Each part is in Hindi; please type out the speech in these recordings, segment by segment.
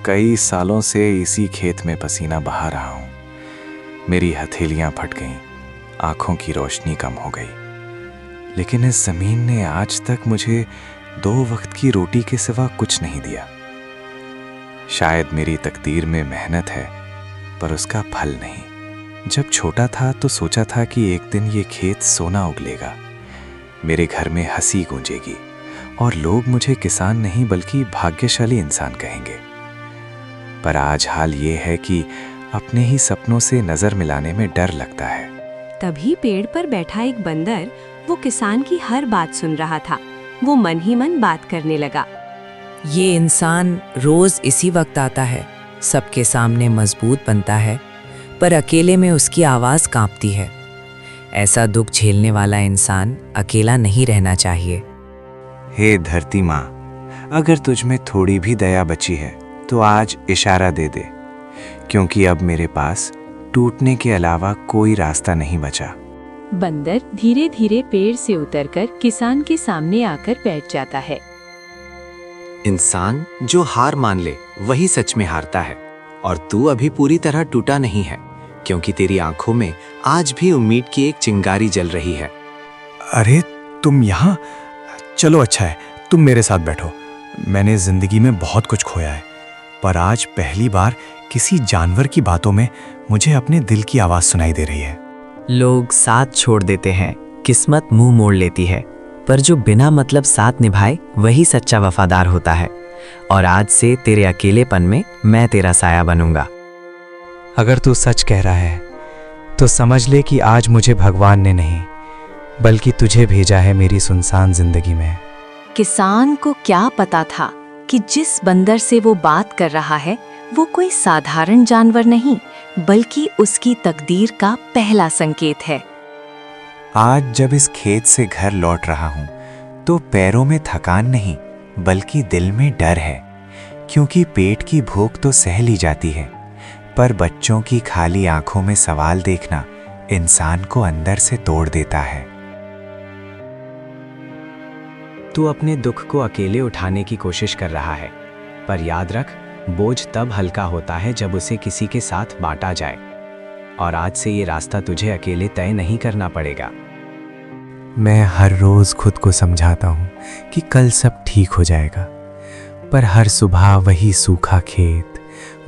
कई सालों से इसी खेत में पसीना बहा रहा हूँ। मेरी हथेलियाँ फट गईं, आंखों की रोशनी कम हो गई, लेकिन इस ज़मीन ने आज तक मुझे 2 वक्त की रोटी के सिवा कुछ नहीं दिया। शायद मेरी तकदीर में मेहनत है, पर उसका फल नहीं। जब छोटा था तो सोचा था कि एक दिन ये खेत सोना उगलेगा, मेरे घर में हंसी गूंजेगी और लोग मुझे किसान नहीं बल्कि भाग्यशाली इंसान कहेंगे। पर आज हाल ये है कि अपने ही सपनों से नजर मिलाने में डर लगता है। तभी पेड़ पर बैठा एक बंदर वो किसान की हर बात सुन रहा था। वो मन ही मन बात करने लगा। ये इंसान रोज इसी वक्त आता है, सबके सामने मजबूत बनता है, पर अकेले में उसकी आवाज कांपती है। ऐसा दुख झेलने वाला इंसान अकेला नहीं रहना चाहिए। हे धरती माँ, अगर तुझ में थोड़ी भी दया बची है तो आज इशारा दे दे, क्योंकि अब मेरे पास टूटने के अलावा कोई रास्ता नहीं बचा। बंदर धीरे धीरे पेड़ से उतरकर किसान के सामने आकर बैठ जाता है। इंसान जो हार मान ले वही सच में हारता है, और तू अभी पूरी तरह टूटा नहीं है, क्योंकि तेरी आंखों में आज भी उम्मीद की एक चिंगारी जल रही है। अरे तुम यहाँ? चलो अच्छा है, तुम मेरे साथ बैठो। मैंने जिंदगी में बहुत कुछ खोया है, पर आज पहली बार किसी जानवर की बातों में मुझे अपने दिल की आवाज सुनाई दे रही है। लोग साथ छोड़ देते हैं, किस्मत मुंह मोड़ लेती है, पर जो बिना मतलब साथ निभाए वही सच्चा वफादार होता है। और आज से तेरे अकेलेपन में मैं तेरा साया बनूंगा। अगर तू सच कह रहा है तो समझ ले कि आज मुझे भगवान ने नहीं बल्कि तुझे भेजा है मेरी सुनसान जिंदगी में। किसान को क्या पता था कि जिस बंदर से वो बात कर रहा है वो कोई साधारण जानवर नहीं, बल्कि उसकी तकदीर का पहला संकेत है। आज जब इस खेत से घर लौट रहा हूँ तो पैरों में थकान नहीं बल्कि दिल में डर है, क्योंकि पेट की भूख तो सह ली जाती है, पर बच्चों की खाली आंखों में सवाल देखना इंसान को अंदर से तोड़ देता है। तू अपने दुख को अकेले उठाने की कोशिश कर रहा है, पर याद रख, बोझ तब हल्का होता है जब उसे किसी के साथ बांटा जाए। और आज से ये रास्ता तुझे अकेले तय नहीं करना पड़ेगा। मैं हर रोज खुद को समझाता हूँ कि कल सब ठीक हो जाएगा, पर हर सुबह वही सूखा खेत,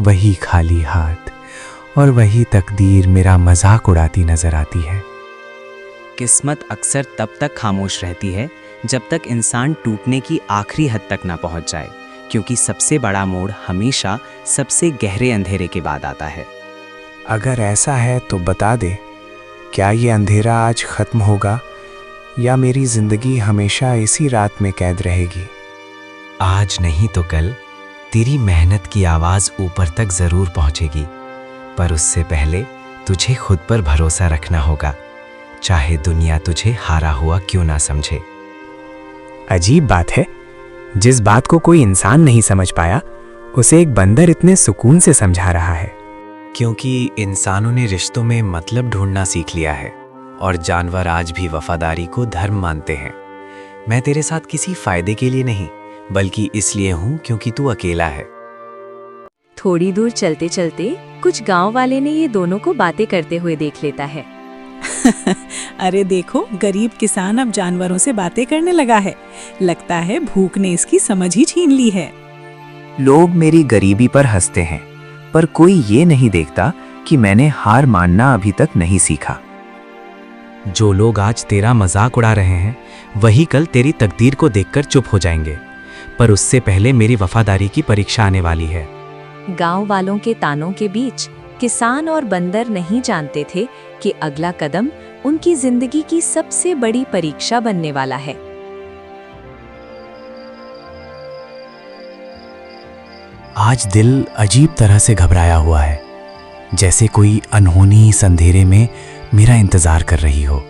वही खाली हाथ और वही तकदीर मेरा मजाक उड़ाती नजर आती है। किस्मत अक्सर तब तक खामोश रहती है जब तक इंसान टूटने की आखिरी हद तक ना पहुंच जाए, क्योंकि सबसे बड़ा मोड़ हमेशा सबसे गहरे अंधेरे के बाद आता है। अगर ऐसा है तो बता दे, क्या ये अंधेरा आज खत्म होगा या मेरी जिंदगी हमेशा इसी रात में कैद रहेगी? आज नहीं तो कल तेरी मेहनत की आवाज ऊपर तक जरूर पहुंचेगी, पर उससे पहले तुझे खुद पर भरोसा रखना होगा, चाहे दुनिया तुझे हारा हुआ क्यों ना समझे। अजीब बात है, जिस बात को कोई इंसान नहीं समझ पाया उसे एक बंदर इतने सुकून से समझा रहा है। क्योंकि इंसानों ने रिश्तों में मतलब ढूंढना सीख लिया है, और जानवर आज भी वफादारी को धर्म मानते हैं। मैं तेरे साथ किसी फायदे के लिए नहीं, बल्कि इसलिए हूं क्योंकि तू अकेला है। थोड़ी दूर चलते चलते कुछ गांव वाले ने ये दोनों को बातें करते हुए देख लेता है। अरे देखो, गरीब किसान अब जानवरों से बातें करने लगा है। लगता है भूख ने इसकी समझ ही छीन ली है। लोग मेरी गरीबी पर हंसते हैं, पर कोई ये नहीं देखता कि मैंने हार मानना अभी तक नहीं सीखा। जो लोग आज तेरा मजाक उड़ा रहे हैं वही कल तेरी तकदीर को देखकर चुप हो जाएंगे, पर उससे पहले मेरी वफादारी की परीक्षा आने वाली है। गांव वालों के तानों के बीच किसान और बंदर नहीं जानते थे कि अगला कदम उनकी जिंदगी की सबसे बड़ी परीक्षा बनने वाला है। आज दिल अजीब तरह से घबराया हुआ है, जैसे कोई अनहोनी इस अंधेरे में मेरा इंतजार कर रही हो।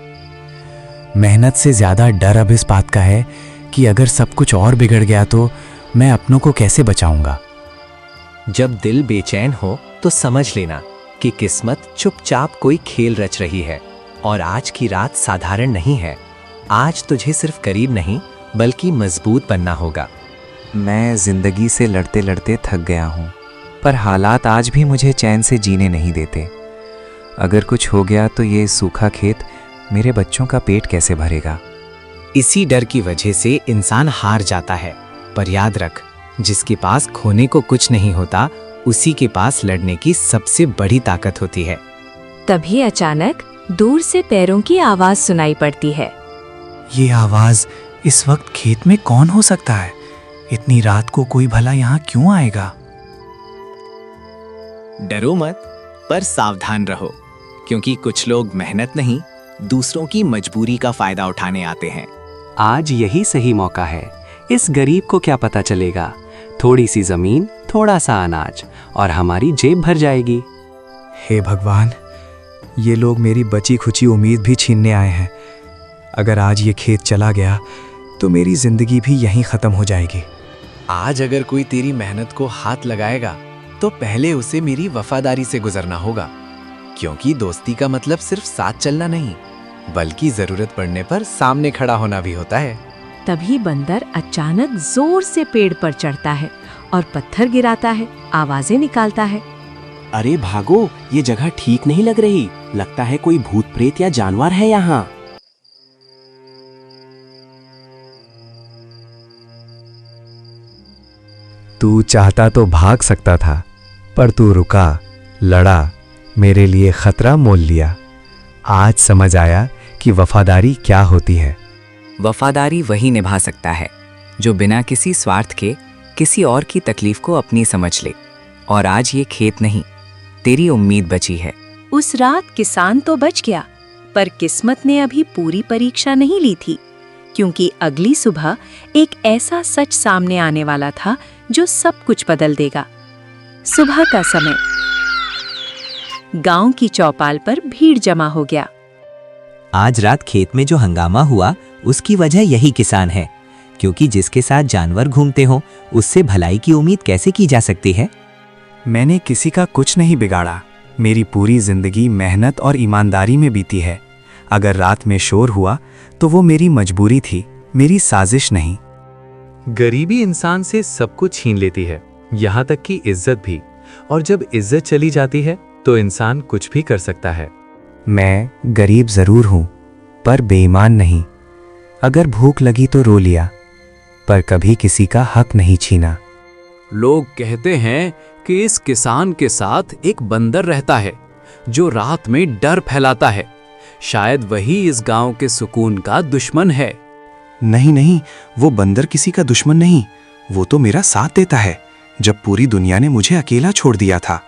मेहनत से ज्यादा डर अब इस बात का है कि अगर सब कुछ और बिगड़ गया तो मैं अपनों को कैसे बचाऊंगा। जब दिल बेचैन हो तो समझ लेना कि किस्मत चुपचाप कोई खेल रच रही है, और आज की रात साधारण नहीं है। आज तुझे सिर्फ करीब नहीं बल्कि मजबूत बनना होगा। मैं जिंदगी से लड़ते लड़ते थक गया हूँ, पर हालात आज भी मुझे चैन से जीने नहीं देते। अगर कुछ हो गया तो ये सूखा खेत मेरे बच्चों का पेट कैसे भरेगा? इसी डर की वजह से इंसान हार जाता है। पर याद रख, जिसके पास खोने को कुछ नहीं होता, उसी के पास लड़ने की सबसे बड़ी ताकत होती है। तभी अचानक दूर से पैरों की आवाज सुनाई पड़ती है। ये आवाज इस वक्त खेत में कौन हो सकता है? इतनी रात को कोई भला यहाँ क्यों आएगा? डरो मत, पर सावधान रहो, क्योंकि कुछ लोग मेहनत नहीं, दूसरों की मजबूरी का फायदा उठाने आते हैं। आज यही सही मौका है। इस गरीब को क्या पता चलेगा, थोड़ी सी जमीन, थोड़ा सा अनाज और हमारी जेब भर जाएगी। हे भगवान, ये लोग मेरी बची खुची उम्मीद भी छीनने आए हैं। अगर आज ये खेत चला गया तो मेरी जिंदगी भी यहीं खत्म हो जाएगी। आज अगर कोई तेरी मेहनत को हाथ लगाएगा तो पहले उसे मेरी वफादारी से गुजरना होगा, क्योंकि दोस्ती का मतलब सिर्फ साथ चलना नहीं, बल्कि जरूरत पड़ने पर सामने खड़ा होना भी होता है। तभी बंदर अचानक जोर से पेड़ पर चढ़ता है और पत्थर गिराता है, आवाजें निकालता है। अरे भागो, ये जगह ठीक नहीं लग रही। लगता है कोई भूत प्रेत या जानवर है यहाँ। तू चाहता तो भाग सकता था, पर तू रुका, लड़ा, मेरे लिए खतरा मोल लिया। आज समझ आया कि वफादारी क्या होती है। वफादारी वही निभा सकता है जो बिना किसी स्वार्थ के किसी और की तकलीफ को अपनी समझ ले। और आज ये खेत नहीं, तेरी उम्मीद बची है। उस रात किसान तो बच गया, पर किस्मत ने अभी पूरी परीक्षा नहीं ली थी, क्योंकि अगली सुबह एक ऐसा सच सामने आने वाला था जो सब कुछ बदल देगा। सुबह का समय, गांव की चौपाल पर भीड़ जमा हो गया। आज रात खेत में जो हंगामा हुआ उसकी वजह यही किसान है, क्योंकि जिसके साथ जानवर घूमते हो उससे भलाई की उम्मीद कैसे की जा सकती है? मैंने किसी का कुछ नहीं बिगाड़ा। मेरी पूरी जिंदगी मेहनत और ईमानदारी में बीती है। अगर रात में शोर हुआ तो वो मेरी मजबूरी थी, मेरी साजिश नहीं। गरीबी इंसान से सब कुछ छीन लेती है, यहाँ तक कि इज्जत भी। और जब इज्जत चली जाती है तो इंसान कुछ भी कर सकता है। मैं गरीब जरूर हूं, पर बेईमान नहीं। अगर भूख लगी तो रो लिया, पर कभी किसी का हक नहीं छीना। लोग कहते हैं कि इस किसान के साथ एक बंदर रहता है जो रात में डर फैलाता है। शायद वही इस गांव के सुकून का दुश्मन है। नहीं नहीं, वो बंदर किसी का दुश्मन नहीं, वो तो मेरा साथ देता है जब पूरी दुनिया ने मुझे अकेला छोड़ दिया था।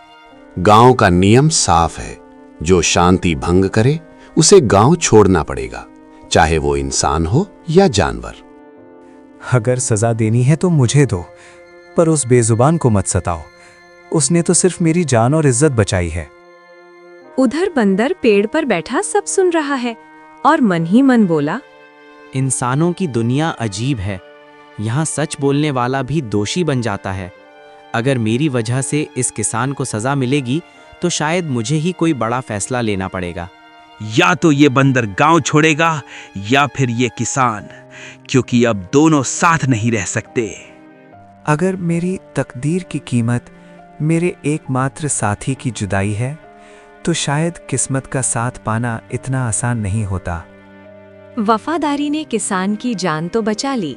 गांव का नियम साफ है, जो शांति भंग करे उसे गांव छोड़ना पड़ेगा, चाहे वो इंसान हो या जानवर। अगर सजा देनी है तो मुझे दो, पर उस बेजुबान को मत सताओ। उसने तो सिर्फ मेरी जान और इज्जत बचाई है। उधर बंदर पेड़ पर बैठा सब सुन रहा है और मन ही मन बोला, इंसानों की दुनिया अजीब है। यहाँ सच बोलने वाला भी दोषी बन जाता है। अगर मेरी वजह से इस किसान को सजा मिलेगी तो शायद मुझे ही कोई बड़ा फैसला लेना पड़ेगा। या तो ये बंदर गांव छोड़ेगा या फिर ये किसान, क्योंकि अब दोनों साथ नहीं रह सकते। अगर मेरी तकदीर की कीमत मेरे एकमात्र साथी की जुदाई है, तो शायद किस्मत का साथ पाना इतना आसान नहीं होता। वफादारी ने किसान की जान तो बचा ली,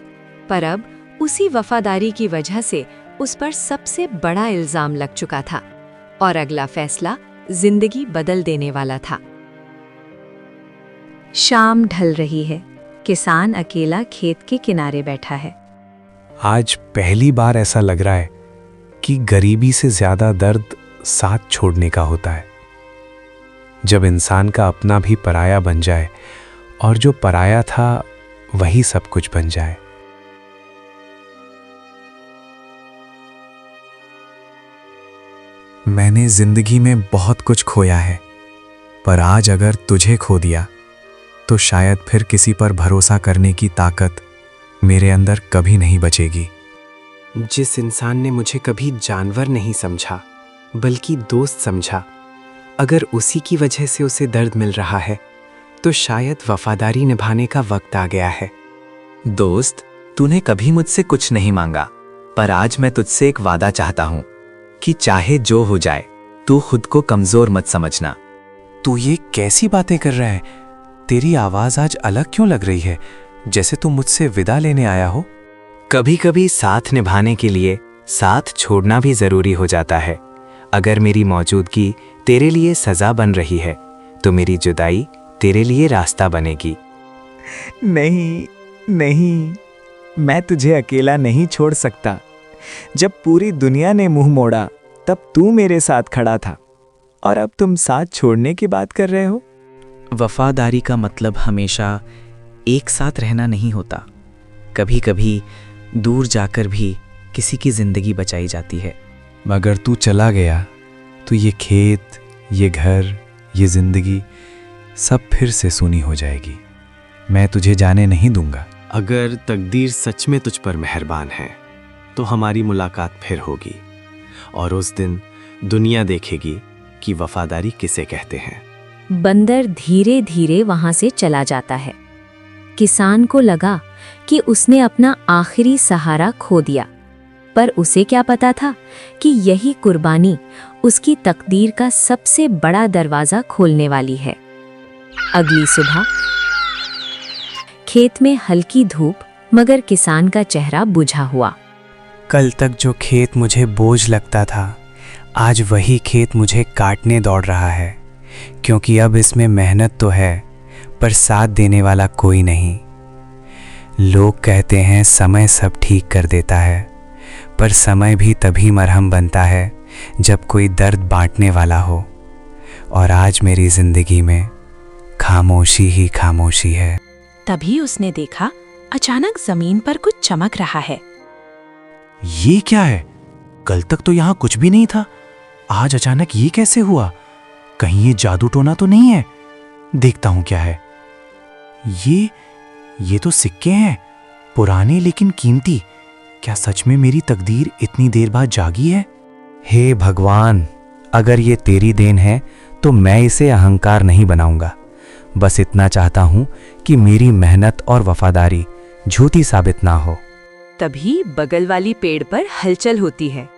पर अब उसी वफादारी की वजह से उस पर सबसे बड़ा इल्जाम लग चुका था और अगला फैसला जिंदगी बदल देने वाला था। शाम ढल रही है। किसान अकेला खेत के किनारे बैठा है। आज पहली बार ऐसा लग रहा है कि गरीबी से ज्यादा दर्द साथ छोड़ने का होता है। जब इंसान का अपना भी पराया बन जाए और जो पराया था वही सब कुछ बन जाए। मैंने जिंदगी में बहुत कुछ खोया है, पर आज अगर तुझे खो दिया तो शायद फिर किसी पर भरोसा करने की ताकत मेरे अंदर कभी नहीं बचेगी। जिस इंसान ने मुझे कभी जानवर नहीं समझा बल्कि दोस्त समझा, अगर उसी की वजह से उसे दर्द मिल रहा है तो शायद वफादारी निभाने का वक्त आ गया है। दोस्त, तूने कभी मुझसे कुछ नहीं मांगा, पर आज मैं तुझसे एक वादा चाहता हूं। कि चाहे जो हो जाए तू खुद को कमजोर मत समझना। तू ये कैसी बातें कर रहा है? तेरी आवाज आज अलग क्यों लग रही है, जैसे तू मुझसे विदा लेने आया हो। कभी कभी साथ निभाने के लिए साथ छोड़ना भी जरूरी हो जाता है। अगर मेरी मौजूदगी तेरे लिए सजा बन रही है तो मेरी जुदाई तेरे लिए रास्ता बनेगी। नहीं नहीं, मैं तुझे अकेला नहीं छोड़ सकता। जब पूरी दुनिया ने मुंह मोड़ा तब तू मेरे साथ खड़ा था, और अब तुम साथ छोड़ने की बात कर रहे हो। वफादारी का मतलब हमेशा एक साथ रहना नहीं होता। कभी कभी दूर जाकर भी किसी की जिंदगी बचाई जाती है। मगर तू चला गया तो ये खेत, ये घर, ये जिंदगी सब फिर से सूनी हो जाएगी। मैं तुझे जाने नहीं दूंगा। अगर तकदीर सच में तुझ पर मेहरबान है तो हमारी मुलाकात फिर होगी, और उस दिन दुनिया देखेगी कि वफादारी किसे कहते हैं। बंदर धीरे धीरे वहां से चला जाता है। किसान को लगा कि उसने अपना आखिरी सहारा खो दिया, पर उसे क्या पता था कि यही कुर्बानी उसकी तकदीर का सबसे बड़ा दरवाजा खोलने वाली है। अगली सुबह खेत में हल्की धूप, मगर किसान का चेहरा बुझा हुआ। कल तक जो खेत मुझे बोझ लगता था, आज वही खेत मुझे काटने दौड़ रहा है, क्योंकि अब इसमें मेहनत तो है पर साथ देने वाला कोई नहीं। लोग कहते हैं समय सब ठीक कर देता है, पर समय भी तभी मरहम बनता है जब कोई दर्द बांटने वाला हो। और आज मेरी जिंदगी में खामोशी ही खामोशी है। तभी उसने देखा अचानक जमीन पर कुछ चमक रहा है। ये क्या है? कल तक तो यहाँ कुछ भी नहीं था, आज अचानक ये कैसे हुआ? कहीं ये जादू टोना तो नहीं है? देखता हूं क्या है। ये तो सिक्के हैं, पुराने लेकिन कीमती। क्या सच में मेरी तकदीर इतनी देर बाद जागी है? हे भगवान, अगर ये तेरी देन है तो मैं इसे अहंकार नहीं बनाऊंगा। बस इतना चाहता हूं कि मेरी मेहनत और वफादारी झूठी साबित ना हो। तभी बगल वाली पेड़ पर हलचल होती है।